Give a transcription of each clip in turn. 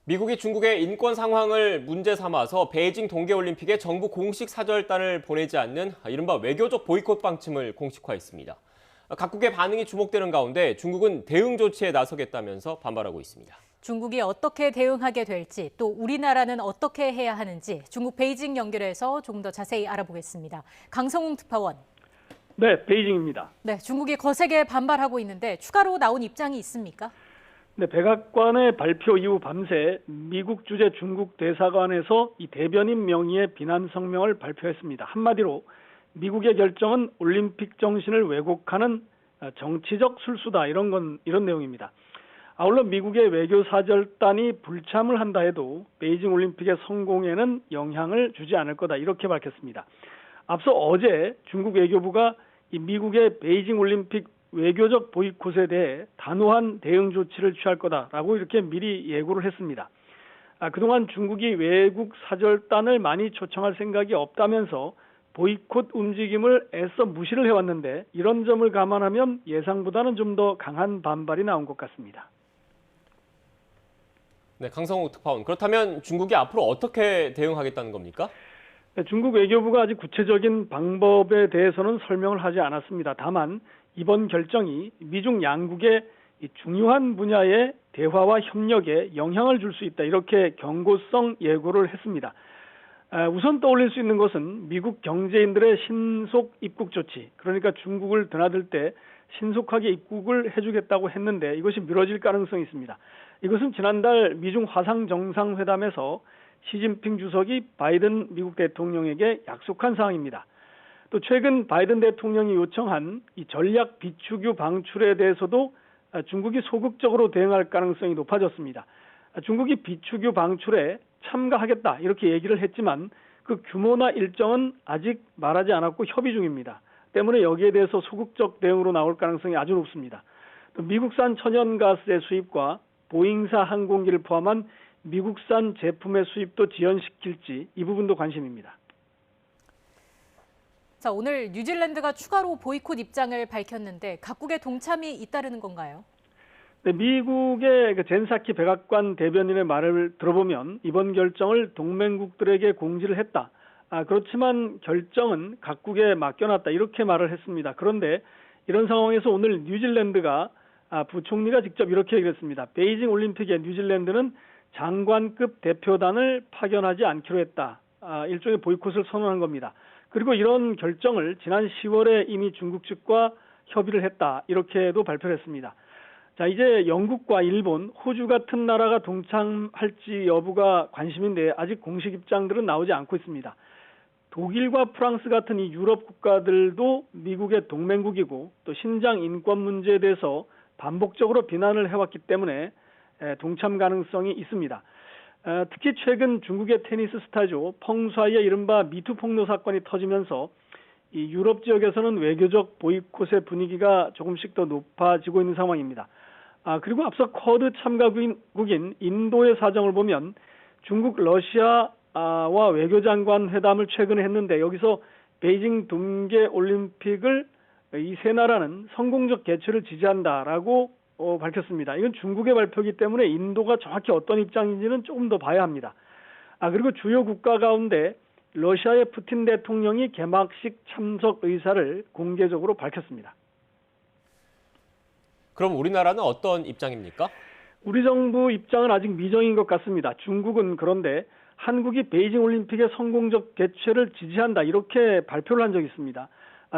미국이 중국의 인권 상황을 문제 삼아서 베이징 동계올림픽에 정부 공식 사절단을 보내지 않는 이른바 외교적 보이콧 방침을 공식화했습니다. 각국의 반응이 주목되는 가운데 중국은 대응 조치에 나서겠다면서 반발하고 있습니다. 중국이 어떻게 대응하게 될지, 또 우리나라는 어떻게 해야 하는지 중국 베이징 연결해서 조금 더 자세히 알아보겠습니다. 강성웅 특파원. 네, 베이징입니다. 네, 중국이 거세게 반발하고 있는데 추가로 나온 입장이 있습니까? 네, 백악관의 발표 이후 밤새 미국 주재 중국 대사관에서 이 대변인 명의의 비난 성명을 발표했습니다. 한마디로 미국의 결정은 올림픽 정신을 왜곡하는 정치적 술수다, 이런 내용입니다. 아울러 미국의 외교사절단이 불참을 한다 해도 베이징 올림픽의 성공에는 영향을 주지 않을 거다, 이렇게 밝혔습니다. 앞서 어제 중국 외교부가 이 미국의 베이징 올림픽 외교적 보이콧에 대해 단호한 대응 조치를 취할 거다라고 이렇게 미리 예고를 했습니다. 그동안 중국이 외국 사절단을 많이 초청할 생각이 없다면서 보이콧 움직임을 애써 무시를 해왔는데, 이런 점을 감안하면 예상보다는 좀 더 강한 반발이 나온 것 같습니다. 네, 강성욱 특파원. 그렇다면 중국이 앞으로 어떻게 대응하겠다는 겁니까? 네, 중국 외교부가 아직 구체적인 방법에 대해서는 설명을 하지 않았습니다. 다만 이번 결정이 미중 양국의 중요한 분야의 대화와 협력에 영향을 줄 수 있다, 이렇게 경고성 예고를 했습니다. 우선 떠올릴 수 있는 것은 미국 경제인들의 신속 입국 조치, 그러니까 중국을 드나들 때 신속하게 입국을 해주겠다고 했는데 이것이 미뤄질 가능성이 있습니다. 이것은 지난달 미중 화상 정상회담에서 시진핑 주석이 바이든 미국 대통령에게 약속한 사항입니다. 또 최근 바이든 대통령이 요청한 이 전략 비축유 방출에 대해서도 중국이 소극적으로 대응할 가능성이 높아졌습니다. 중국이 비축유 방출에 참가하겠다, 이렇게 얘기를 했지만 그 규모나 일정은 아직 말하지 않았고 협의 중입니다. 때문에 여기에 대해서 소극적 대응으로 나올 가능성이 아주 높습니다. 또 미국산 천연가스의 수입과 보잉사 항공기를 포함한 미국산 제품의 수입도 지연시킬지, 이 부분도 관심입니다. 자, 오늘 뉴질랜드가 추가로 보이콧 입장을 밝혔는데 각국의 동참이 잇따르는 건가요? 네, 미국의 젠사키 백악관 대변인의 말을 들어보면 이번 결정을 동맹국들에게 공지를 했다. 그렇지만 결정은 각국에 맡겨놨다, 이렇게 말을 했습니다. 그런데 이런 상황에서 오늘 뉴질랜드가 부총리가 직접 이렇게 얘기했습니다. 베이징 올림픽에 뉴질랜드는 장관급 대표단을 파견하지 않기로 했다. 일종의 보이콧을 선언한 겁니다. 그리고 이런 결정을 지난 10월에 이미 중국 측과 협의를 했다, 이렇게도 발표를 했습니다. 자, 이제 영국과 일본, 호주 같은 나라가 동참할지 여부가 관심인데 아직 공식 입장들은 나오지 않고 있습니다. 독일과 프랑스 같은 이 유럽 국가들도 미국의 동맹국이고 또 신장 인권 문제에 대해서 반복적으로 비난을 해왔기 때문에 동참 가능성이 있습니다. 특히 최근 중국의 테니스 스타죠, 펑사이의 이른바 미투 폭로 사건이 터지면서 이 유럽 지역에서는 외교적 보이콧의 분위기가 조금씩 더 높아지고 있는 상황입니다. 그리고 앞서 쿼드 참가국인 인도의 사정을 보면 중국, 러시아와 외교장관 회담을 최근에 했는데 여기서 베이징 동계올림픽을 이 세 나라는 성공적 개최를 지지한다라고 밝혔습니다. 이건 중국의 발표이기 때문에 인도가 정확히 어떤 입장인지는 조금 더 봐야 합니다. 그리고 주요 국가 가운데 러시아의 푸틴 대통령이 개막식 참석 의사를 공개적으로 밝혔습니다. 그럼 우리나라는 어떤 입장입니까? 우리 정부 입장은 아직 미정인 것 같습니다. 중국은 그런데 한국이 베이징 올림픽의 성공적 개최를 지지한다, 이렇게 발표를 한 적이 있습니다.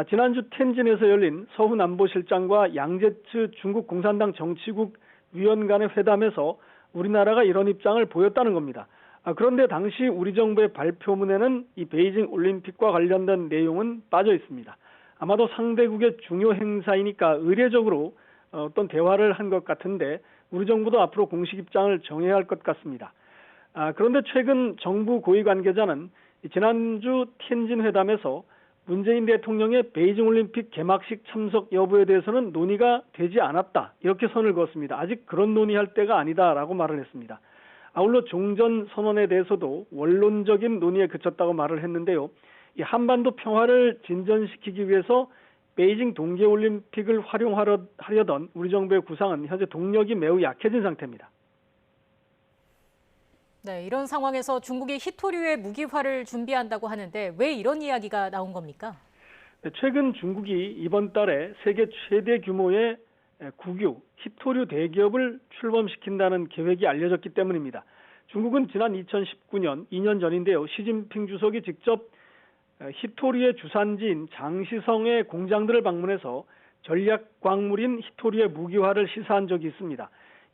지난주 텐진에서 열린 서훈안보실장과 양제츠 중국 공산당 정치국 위원 간의 회담에서 우리나라가 이런 입장을 보였다는 겁니다. 그런데 당시 우리 정부의 발표문에는 이 베이징 올림픽과 관련된 내용은 빠져 있습니다. 아마도 상대국의 중요 행사이니까 의례적으로 어떤 대화를 한 것 같은데 우리 정부도 앞으로 공식 입장을 정해야 할 것 같습니다. 그런데 최근 정부 고위 관계자는 지난주 텐진 회담에서 문재인 대통령의 베이징 올림픽 개막식 참석 여부에 대해서는 논의가 되지 않았다, 이렇게 선을 그었습니다. 아직 그런 논의할 때가 아니다라고 말을 했습니다. 아울러 종전 선언에 대해서도 원론적인 논의에 그쳤다고 말을 했는데요. 이 한반도 평화를 진전시키기 위해서 베이징 동계올림픽을 활용하려던 우리 정부의 구상은 현재 동력이 매우 약해진 상태입니다. 네, 이런 상황에서 중국이 히토류의 무기화를 준비한다고 하는데 왜 이런 이야기가 나온 겁니까? 최근 중국이 이번 달에 세계 최대 규모의 국유, 히토류 대기업을 출범시킨다는 계획이 알려졌기 때문입니다. 중국은 지난 2019년, 2년 전인데요. 시진핑 주석이 직접 히토류의 주산지인 장시성의 공장들을 방문해서 전략 광물인 히토류의 무기화를 시사한 적이 있습니다.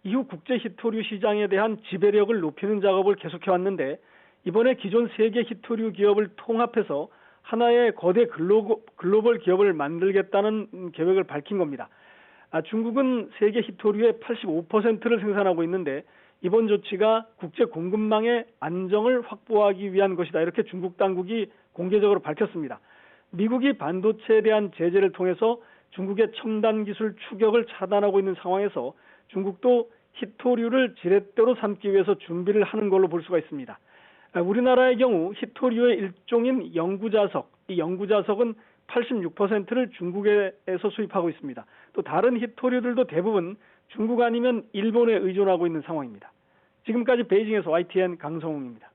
이후 국제 히토류 시장에 대한 지배력을 높이는 작업을 계속해왔는데 이번에 기존 세계 히토류 기업을 통합해서 하나의 거대 글로벌 기업을 만들겠다는 계획을 밝힌 겁니다. 중국은 세계 히토류의 85%를 생산하고 있는데 이번 조치가 국제 공급망의 안정을 확보하기 위한 것이다. 이렇게 중국 당국이 공개적으로 밝혔습니다. 미국이 반도체에 대한 제재를 통해서 중국의 첨단 기술 추격을 차단하고 있는 상황에서 중국도 히토류를 지렛대로 삼기 위해서 준비를 하는 걸로 볼 수가 있습니다. 우리나라의 경우 히토류의 일종인 영구자석, 이 영구자석은 86%를 중국에서 수입하고 있습니다. 또 다른 히토류들도 대부분 중국 아니면 일본에 의존하고 있는 상황입니다. 지금까지 베이징에서 YTN 강성웅입니다.